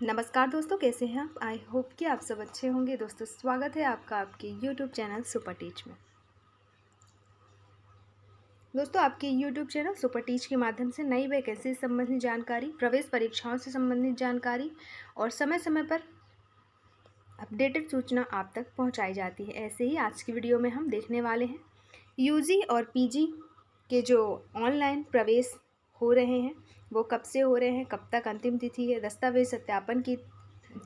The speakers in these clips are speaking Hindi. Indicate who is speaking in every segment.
Speaker 1: नमस्कार दोस्तों, कैसे हैं आप। आई होप कि आप सब अच्छे होंगे। दोस्तों, स्वागत है आपका आपके यूट्यूब चैनल सुपर टीच में। दोस्तों, आपके यूट्यूब चैनल सुपर टीच के माध्यम से नई वैकेंसी से संबंधित जानकारी, प्रवेश परीक्षाओं से संबंधित जानकारी और समय समय पर अपडेटेड सूचना आप तक पहुंचाई जाती है। ऐसे ही आज की वीडियो में हम देखने वाले हैं यूजी और पीजी के जो ऑनलाइन प्रवेश हो रहे हैं वो कब से हो रहे हैं, कब तक अंतिम तिथि है, दस्तावेज सत्यापन की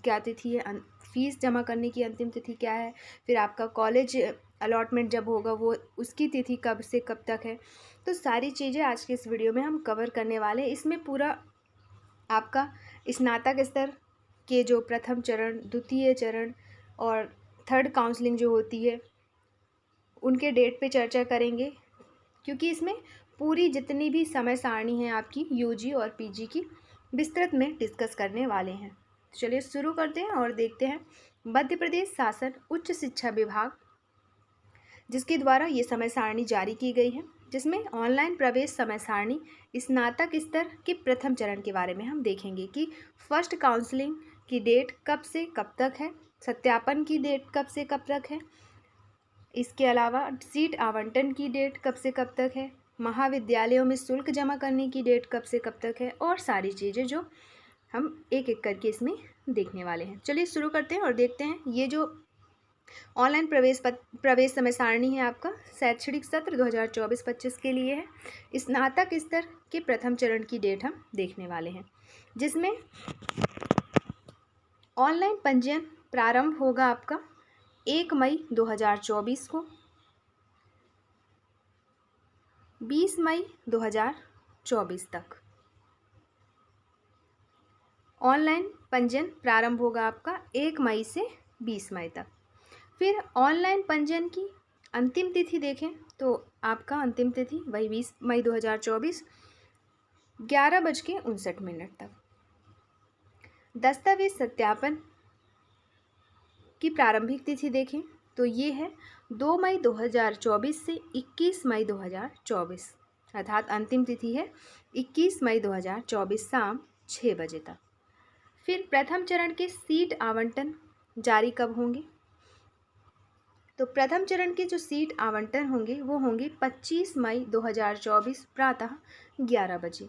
Speaker 1: क्या तिथि है, फीस जमा करने की अंतिम तिथि क्या है, फिर आपका कॉलेज अलॉटमेंट जब होगा वो उसकी तिथि कब से कब तक है। तो सारी चीज़ें आज के इस वीडियो में हम कवर करने वाले हैं। इसमें पूरा आपका स्नातक स्तर के जो प्रथम चरण, द्वितीय चरण और थर्ड काउंसलिंग जो होती है उनके डेट पे चर्चा करेंगे, क्योंकि इसमें पूरी जितनी भी समय सारणी है आपकी यूजी और पीजी की विस्तृत में डिस्कस करने वाले हैं। चलिए शुरू करते हैं और देखते हैं मध्य प्रदेश शासन उच्च शिक्षा विभाग जिसके द्वारा ये समय सारणी जारी की गई है, जिसमें ऑनलाइन प्रवेश समय सारणी स्नातक स्तर के प्रथम चरण के बारे में हम देखेंगे कि फर्स्ट काउंसलिंग की डेट कब से कब तक है, सत्यापन की डेट कब से कब तक है, इसके अलावा सीट आवंटन की डेट कब से कब तक है, महाविद्यालयों में शुल्क जमा करने की डेट कब से कब तक है और सारी चीज़ें जो हम एक एक करके इसमें देखने वाले हैं। चलिए शुरू करते हैं और देखते हैं ये जो ऑनलाइन प्रवेश समय सारणी है आपका शैक्षणिक सत्र 2024-25 के लिए है। स्नातक स्तर के प्रथम चरण की डेट हम देखने वाले हैं, जिसमें ऑनलाइन पंजीयन प्रारंभ होगा आपका 1 मई 2024 को, 20 मई 2024 तक ऑनलाइन पंजीयन प्रारंभ होगा आपका 1 मई से 20 मई तक। फिर ऑनलाइन पंजीयन की अंतिम तिथि देखें तो आपका अंतिम तिथि वही 20 मई 2024 11:59 तक। दस्तावेज सत्यापन की प्रारंभिक तिथि देखें तो ये है 2 मई 2024 से 21 मई 2024, अर्थात अंतिम तिथि है 21 मई 2024 शाम 6 बजे तक। फिर प्रथम चरण के सीट आवंटन जारी कब होंगे, तो प्रथम चरण के जो सीट आवंटन होंगे वो होंगे 25 मई 2024 प्रातः 11 बजे।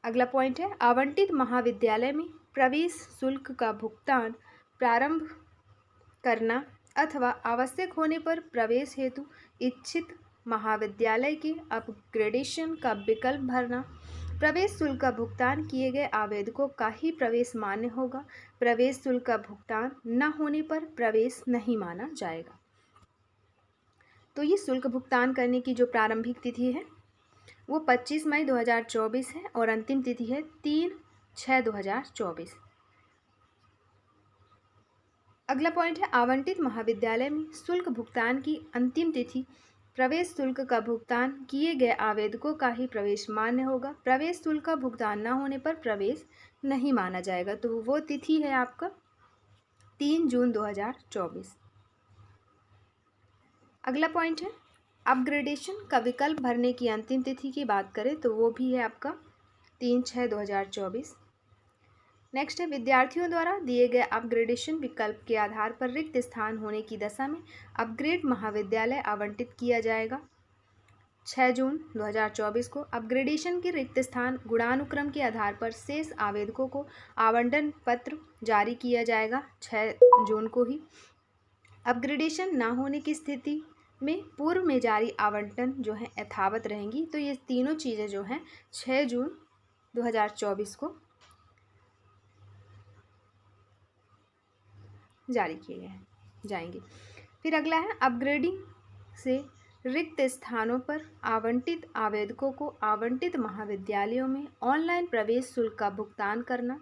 Speaker 1: अगला पॉइंट है आवंटित महाविद्यालय में प्रवेश शुल्क का भुगतान प्रारंभ करना अथवा आवश्यक होने पर प्रवेश हेतु इच्छित महाविद्यालय के अपग्रेडेशन का विकल्प भरना। प्रवेश शुल्क का भुगतान किए गए आवेदकों का ही प्रवेश मान्य होगा। प्रवेश शुल्क का भुगतान न होने पर प्रवेश नहीं माना जाएगा। तो ये शुल्क भुगतान करने की जो प्रारंभिक तिथि है वो 25 मई 2024 है और अंतिम तिथि है 3/6/2024। अगला पॉइंट है आवंटित महाविद्यालय में शुल्क भुगतान की अंतिम तिथि। प्रवेश शुल्क का भुगतान किए गए आवेदकों का ही प्रवेश मान्य होगा। प्रवेश शुल्क का भुगतान न होने पर प्रवेश नहीं माना जाएगा। तो वो तिथि है आपका 3 जून 2024। अगला पॉइंट है अपग्रेडेशन का विकल्प भरने की अंतिम तिथि की बात करें तो वो भी है आपका 3/6/2024। नेक्स्ट है विद्यार्थियों द्वारा दिए गए अपग्रेडेशन विकल्प के आधार पर रिक्त स्थान होने की दशा में अपग्रेड महाविद्यालय आवंटित किया जाएगा। 6 जून 2024 को अपग्रेडेशन के रिक्त स्थान गुणानुक्रम के आधार पर शेष आवेदकों को आवंटन पत्र जारी किया जाएगा 6 जून को ही। अपग्रेडेशन न होने की स्थिति में पूर्व में जारी आवंटन जो है यथावत रहेंगी। तो ये तीनों चीज़ें जो हैं 6 जून 2024 को जारी किए जाएंगे। फिर अगला है अपग्रेडिंग से रिक्त स्थानों पर आवंटित आवेदकों को आवंटित महाविद्यालयों में ऑनलाइन प्रवेश शुल्क का भुगतान करना।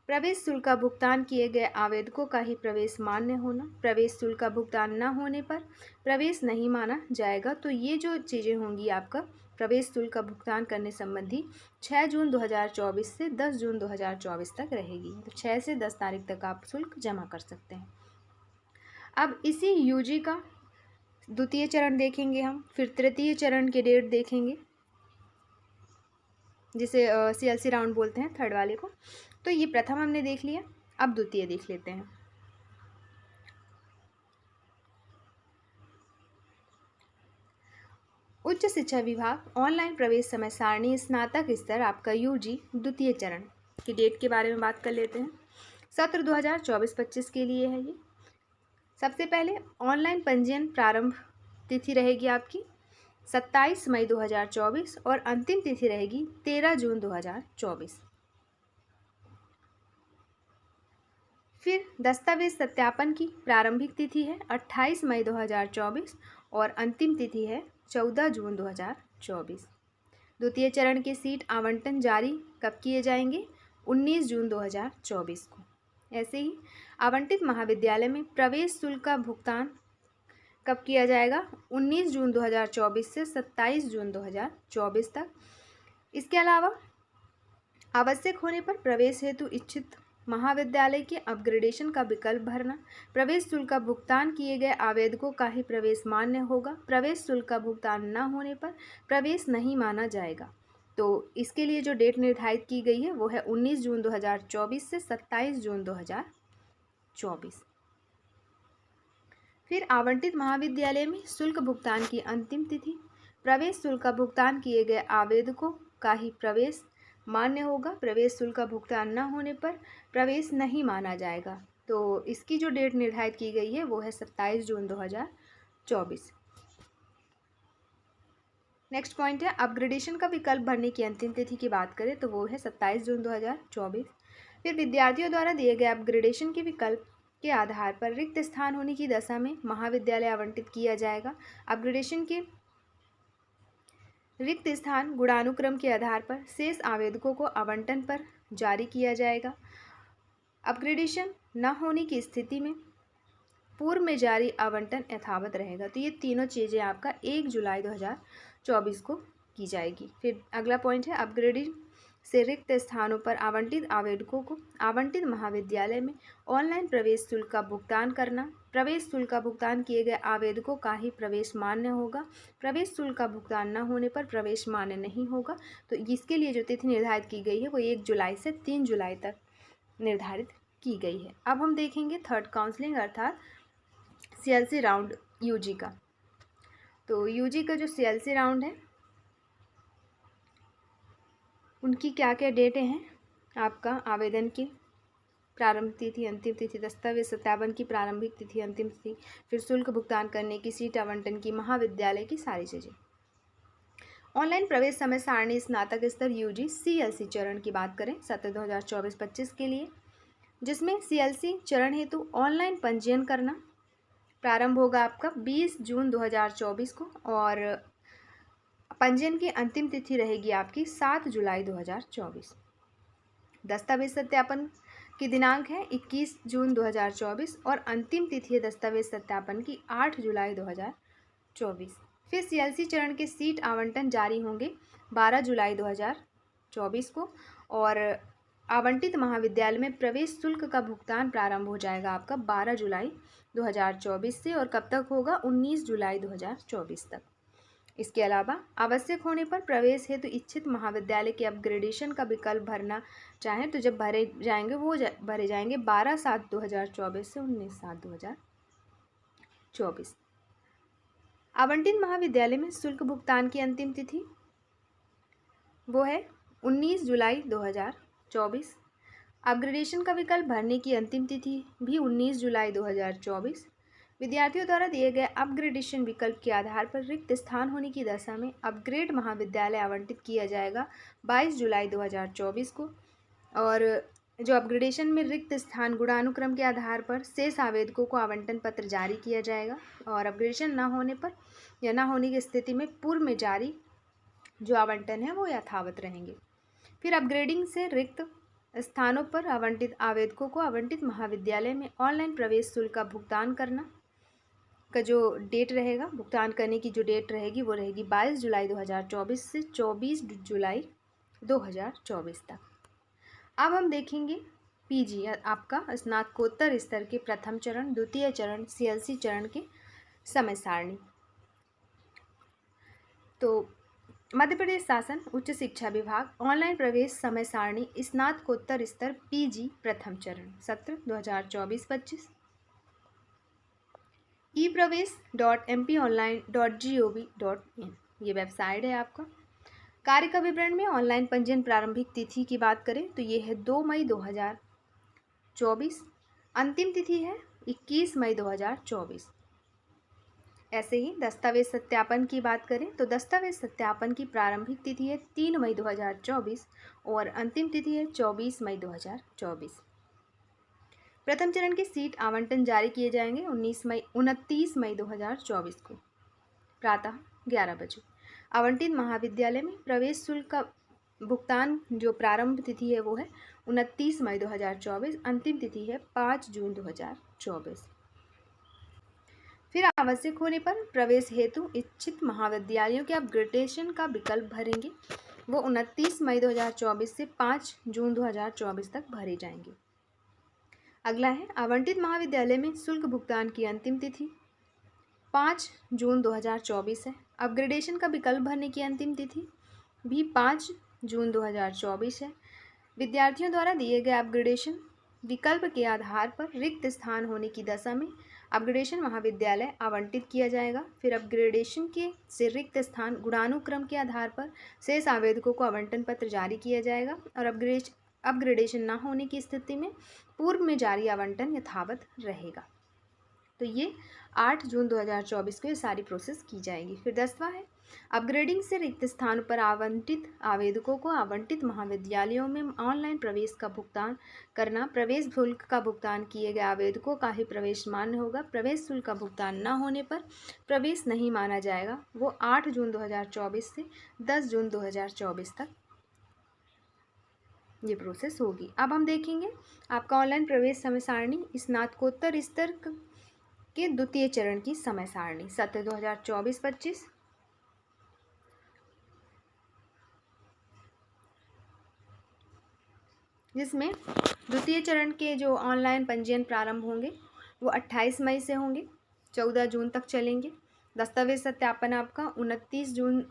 Speaker 1: प्रवेश शुल्क का भुगतान किए गए आवेदकों का ही प्रवेश मान्य होना। प्रवेश शुल्क का भुगतान न होने पर प्रवेश नहीं माना जाएगा। तो ये जो चीज़ें होंगी आपका प्रवेश शुल्क का भुगतान करने संबंधी 6 जून 2024 से 10 जून 2024 तक रहेगी। तो 6 से 10 तारीख तक आप शुल्क जमा कर सकते हैं। अब इसी यूजी का द्वितीय चरण देखेंगे हम, फिर तृतीय चरण के डेट देखेंगे। जिसे CLC राउंड बोलते हैं, थर्ड वाले को। तो ये प्रथम हमने देख लिया, अब द्वितीय देख लेते हैं। उच्च शिक्षा विभाग ऑनलाइन प्रवेश समय सारणी स्नातक स्तर आपका UG द्वितीय चरण की डेट के बारे में बात कर लेते हैं। सत्र 2024-25 के लिए है ये। सबसे पहले ऑनलाइन पंजीयन प्रारंभ तिथि रहेगी आपकी 27 मई 2024 और अंतिम तिथि रहेगी 13 जून 2024। फिर दस्तावेज सत्यापन की प्रारंभिक तिथि है 28 मई 2024 और अंतिम तिथि है 14 जून 2024। द्वितीय चरण के सीट आवंटन जारी कब किए जाएंगे? 19 जून 2024 को। ऐसे ही आवंटित महाविद्यालय में प्रवेश शुल्क का भुगतान कब किया जाएगा? 19 जून 2024 से 27 जून 2024 तक। इसके अलावा आवश्यक होने पर प्रवेश हेतु इच्छित महाविद्यालय के अपग्रेडेशन का विकल्प भरना। प्रवेश शुल्क का भुगतान किए गए आवेदकों का ही प्रवेश मान्य होगा। प्रवेश शुल्क का भुगतान न होने पर प्रवेश नहीं माना जाएगा। तो इसके लिए जो डेट निर्धारित की गई है वो है 19 जून 2024 से 27 जून 2024। फिर आवंटित महाविद्यालय में शुल्क भुगतान की अंतिम तिथि। प्रवेश शुल्क का भुगतान किए गए आवेदकों का ही प्रवेश मान्य होगा। प्रवेश शुल्क का भुगतान न होने पर प्रवेश नहीं माना जाएगा। तो इसकी जो डेट निर्धारित की गई है वो है 27 जून 2024। नेक्स्ट पॉइंट है अपग्रेडेशन का विकल्प भरने की अंतिम तिथि की बात करें तो वो है 27 जून 2024। फिर विद्यार्थियों द्वारा दिए गए अपग्रेडेशन के विकल्प के आधार पर रिक्त स्थान होने की दशा में महाविद्यालय आवंटित किया जाएगा। अपग्रेडेशन के रिक्त स्थान गुणानुक्रम के आधार पर शेष आवेदकों को आवंटन पर जारी किया जाएगा। अपग्रेडेशन न होने की स्थिति में पूर्व में जारी आवंटन यथावत रहेगा। तो ये तीनों चीज़ें आपका 1 जुलाई 2024 को की जाएगी। फिर अगला पॉइंट है अपग्रेडिंग से रिक्त स्थानों पर आवंटित आवेदकों को आवंटित महाविद्यालय में ऑनलाइन प्रवेश शुल्क का भुगतान करना। प्रवेश शुल्क का भुगतान किए गए आवेदकों का ही प्रवेश मान्य होगा। प्रवेश शुल्क का भुगतान न होने पर प्रवेश मान्य नहीं होगा। तो इसके लिए जो तिथि निर्धारित की गई है वो 1 जुलाई से 3 जुलाई तक निर्धारित की गई है। अब हम देखेंगे थर्ड काउंसलिंग अर्थात CLC राउंड UG का। तो UG का जो CLC राउंड है उनकी क्या क्या डेटें हैं? आपका आवेदन की प्रारंभ तिथि, अंतिम तिथि, दस्तावेज सत्यापन की प्रारंभिक तिथि, अंतिम तिथि, फिर शुल्क भुगतान करने की, सीट आवंटन की, महाविद्यालय की सारी चीज़ें। ऑनलाइन प्रवेश समय सारणी स्नातक स्तर UG CLC चरण की बात करें सत्र 2024-25 के लिए, जिसमें CLC चरण हेतु ऑनलाइन पंजीयन करना प्रारंभ होगा आपका 20 जून 2024 को और पंजीयन की अंतिम तिथि रहेगी आपकी 7 जुलाई 2024। दस्तावेज सत्यापन की दिनांक है 21 जून 2024 और अंतिम तिथि है दस्तावेज सत्यापन की 8 जुलाई 2024। फिर CLC चरण के सीट आवंटन जारी होंगे 12 जुलाई 2024 को और आवंटित महाविद्यालय में प्रवेश शुल्क का भुगतान प्रारंभ हो जाएगा आपका 12 जुलाई 2024 से और कब तक होगा? 19 जुलाई 2024 तक। इसके अलावा आवश्यक होने पर प्रवेश हेतु इच्छित महाविद्यालय के अपग्रेडेशन का विकल्प भरना चाहें तो जब भरे जाएंगे वो भरे जाएंगे 12/7/2024 से 19/7/2024। आवंटित महाविद्यालय में शुल्क भुगतान की अंतिम तिथि वो है 19 जुलाई 2024। अपग्रेडेशन का विकल्प भरने की अंतिम तिथि भी 19 जुलाई 2024। विद्यार्थियों द्वारा दिए गए अपग्रेडेशन विकल्प के आधार पर रिक्त स्थान होने की दशा में अपग्रेड महाविद्यालय आवंटित किया जाएगा 22 जुलाई 2024 को और जो अपग्रेडेशन में रिक्त स्थान गुणानुक्रम के आधार पर शेष आवेदकों को आवंटन पत्र जारी किया जाएगा और अपग्रेडेशन न होने पर या न होने की स्थिति में पूर्व में जारी जो आवंटन है वो यथावत रहेंगे। फिर अपग्रेडिंग से रिक्त स्थानों पर आवंटित आवेदकों को आवंटित महाविद्यालय में ऑनलाइन प्रवेश शुल्क का भुगतान करना का जो डेट रहेगा, भुगतान करने की जो डेट रहेगी वो रहेगी 22 जुलाई 2024 से 24 जुलाई 2024 तक। अब हम देखेंगे PG आपका स्नातकोत्तर स्तर के प्रथम चरण, द्वितीय चरण, CLC चरण के समय सारणी। तो मध्य प्रदेश शासन उच्च शिक्षा विभाग ऑनलाइन प्रवेश समय सारणी स्नातकोत्तर स्तर पीजी प्रथम चरण सत्र 2024-25 epravesh.mponline.gov.in ये वेबसाइट है आपका। कार्य का विवरण में ऑनलाइन पंजीयन प्रारंभिक तिथि की बात करें तो ये है 2 मई 2024। अंतिम तिथि है 21 मई 2024। ऐसे ही दस्तावेज सत्यापन की बात करें तो दस्तावेज सत्यापन की प्रारंभिक तिथि है 3 मई 2024 और अंतिम तिथि है 24 मई 2024। प्रथम चरण के सीट आवंटन जारी किए जाएंगे 29 मई 2024 को प्रातः 11 बजे। आवंटित महाविद्यालय में प्रवेश शुल्क का भुगतान जो प्रारंभ तिथि है वो है 29 मई 2024, अंतिम तिथि है 5 जून 2024। फिर आवश्यक होने पर प्रवेश हेतु इच्छित महाविद्यालयों के अपग्रेडेशन का विकल्प भरेंगे, वो 29 मई 2024 से 5 जून 2024 तक भरे जाएंगे। अगला है आवंटित महाविद्यालय में शुल्क भुगतान की अंतिम तिथि 5 जून 2024 है। अपग्रेडेशन का विकल्प भरने की अंतिम तिथि भी 5 जून 2024 है। विद्यार्थियों द्वारा दिए गए अपग्रेडेशन विकल्प के आधार पर रिक्त स्थान होने की दशा में अपग्रेडेशन महाविद्यालय आवंटित किया जाएगा। फिर अपग्रेडेशन के से रिक्त स्थान गुणानुक्रम के आधार पर शेष आवेदकों को आवंटन पत्र जारी किया जाएगा और अपग्रेडेशन न होने की स्थिति में पूर्व में जारी आवंटन यथावत रहेगा। तो ये 8 जून 2024 को ये सारी प्रोसेस की जाएगी। फिर 10वां है अपग्रेडिंग से रिक्त स्थान पर आवंटित आवेदकों को आवंटित महाविद्यालयों में ऑनलाइन प्रवेश का भुगतान करना। प्रवेश शुल्क का भुगतान किए गए आवेदकों का ही प्रवेश मान्य होगा। प्रवेश शुल्क का भुगतान न होने पर प्रवेश नहीं माना जाएगा। वो 8 जून 2024 से 10 जून 2024 तक ये प्रोसेस होगी। अब हम देखेंगे आपका ऑनलाइन प्रवेश समय सारणी स्नातकोत्तर स्तर के द्वितीय चरण की समय सारणी सत्र 2024-25। जिसमें द्वितीय चरण के जो ऑनलाइन पंजीयन प्रारंभ होंगे वो 28 मई से होंगे, 14 जून तक चलेंगे। दस्तावेज सत्यापन आपका 29 जून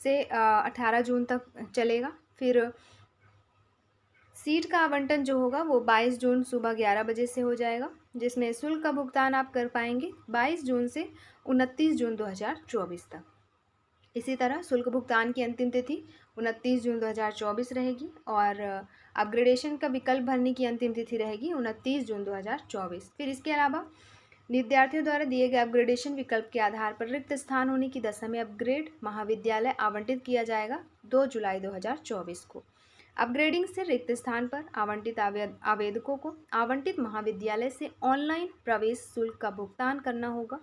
Speaker 1: से 18 जून तक चलेगा। फिर सीट का आवंटन जो होगा वो 22 जून सुबह 11 बजे से हो जाएगा, जिसमें शुल्क का भुगतान आप कर पाएंगे 22 जून से 29 जून 2024 तक। इसी तरह शुल्क भुगतान की अंतिम तिथि 29 जून 2024 रहेगी और अपग्रेडेशन का विकल्प भरने की अंतिम तिथि रहेगी 29 जून 2024। फिर इसके अलावा विद्यार्थियों द्वारा दिए गए अपग्रेडेशन विकल्प के आधार पर रिक्त स्थान होने की दशा में अपग्रेड महाविद्यालय आवंटित किया जाएगा 2 जुलाई 2024 को। अपग्रेडिंग से रिक्त स्थान पर आवंटित आवेदकों को आवंटित महाविद्यालय से ऑनलाइन प्रवेश शुल्क का भुगतान करना होगा।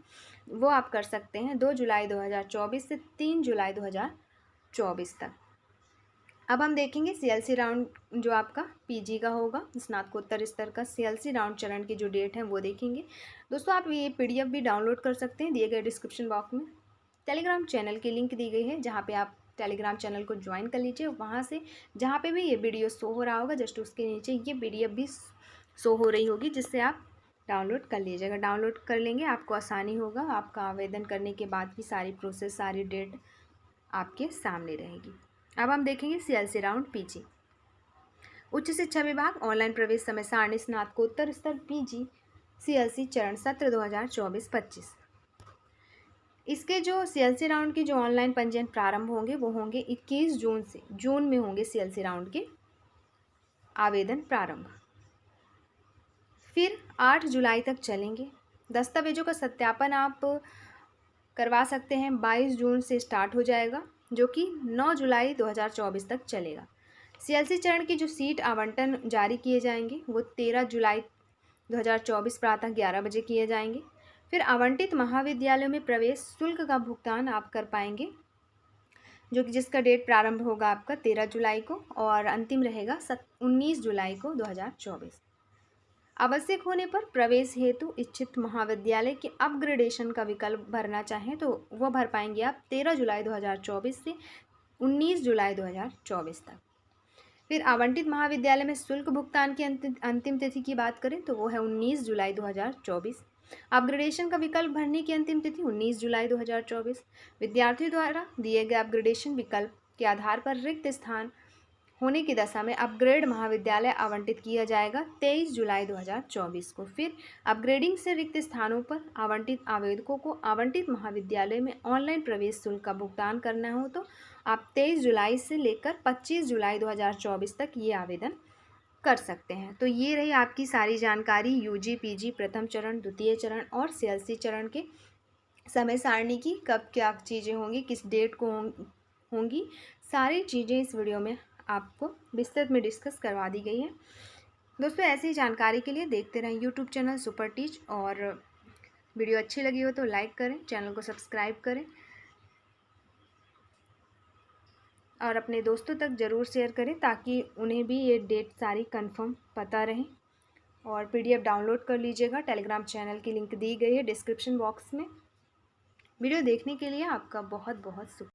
Speaker 1: वो आप कर सकते हैं 2 जुलाई 2024 से 3 जुलाई 2024 तक। अब हम देखेंगे सीएलसी राउंड जो आपका पीजी का होगा, स्नातकोत्तर स्तर का सीएलसी राउंड चरण की जो डेट है वो देखेंगे। दोस्तों आप ये पीडीएफ भी डाउनलोड कर सकते हैं दिए गए डिस्क्रिप्शन बॉक्स में। टेलीग्राम चैनल की लिंक दी गई है जहाँ पे आप टेलीग्राम चैनल को ज्वाइन कर लीजिए। वहाँ से जहाँ पे भी ये वीडियो शो हो रहा होगा जस्ट उसके नीचे ये पीडीएफ भी शो हो रही होगी, जिससे आप डाउनलोड कर लीजिएगा। डाउनलोड कर लेंगे आपको आसानी होगा, आपका आवेदन करने के बाद की सारी प्रोसेस सारी डेट आपके सामने रहेगी। अब हम देखेंगे सीएलसी राउंड पीजी। उच्च शिक्षा विभाग ऑनलाइन प्रवेश समय सारणी स्नातकोत्तर स्तर पीजी सीएलसी चरण सत्र 2024-25। इसके जो सीएलसी राउंड की जो ऑनलाइन पंजीयन प्रारंभ होंगे वो होंगे 21 जून से, जून में होंगे सीएलसी राउंड के आवेदन प्रारंभ। फिर 8 जुलाई तक चलेंगे। दस्तावेजों का सत्यापन आप करवा सकते हैं 22 जून से स्टार्ट हो जाएगा, जो कि 9 जुलाई 2024 तक चलेगा। सीएलसी चरण की जो सीट आवंटन जारी किए जाएंगे वो 13 जुलाई 2024 प्रातः 11 बजे किए जाएंगे। फिर आवंटित महाविद्यालयों में प्रवेश शुल्क का भुगतान आप कर पाएंगे, जो कि जिसका डेट प्रारंभ होगा आपका 13 जुलाई को और अंतिम रहेगा 19 जुलाई को 2024। आवश्यक होने पर प्रवेश हेतु इच्छित महाविद्यालय के अपग्रेडेशन का विकल्प भरना चाहें तो वह भर पाएंगे आप 13 जुलाई 2024 से 19 जुलाई 2024 तक। फिर आवंटित महाविद्यालय में शुल्क भुगतान की अंतिम तिथि की बात करें तो वो है 19 जुलाई 2024। अपग्रेडेशन का विकल्प भरने की अंतिम तिथि 19 जुलाई 2024। विद्यार्थियों द्वारा दिए गए अपग्रेडेशन विकल्प के आधार पर रिक्त स्थान होने की दशा में अपग्रेड महाविद्यालय आवंटित किया जाएगा 23 जुलाई 2024 को। फिर अपग्रेडिंग से रिक्त स्थानों पर आवंटित आवेदकों को आवंटित महाविद्यालय में ऑनलाइन प्रवेश शुल्क का भुगतान करना हो तो आप 23 जुलाई से लेकर 25 जुलाई 2024 तक ये आवेदन कर सकते हैं। तो ये रही आपकी सारी जानकारी यूजी पीजी प्रथम चरण, द्वितीय चरण और सीएलसी चरण के समय सारणी की, कब क्या चीज़ें होंगी, किस डेट को होंगी, सारी चीज़ें इस वीडियो में आपको विस्तृत में डिस्कस करवा दी गई है। दोस्तों ऐसी जानकारी के लिए देखते रहें यूट्यूब चैनल सुपर टीच, और वीडियो अच्छी लगी हो तो लाइक करें, चैनल को सब्सक्राइब करें और अपने दोस्तों तक ज़रूर शेयर करें ताकि उन्हें भी ये डेट सारी कंफर्म पता रहे। और पीडीएफ डाउनलोड कर लीजिएगा, टेलीग्राम चैनल की लिंक दी गई है डिस्क्रिप्शन बॉक्स में। वीडियो देखने के लिए आपका बहुत बहुत शुक्रिया।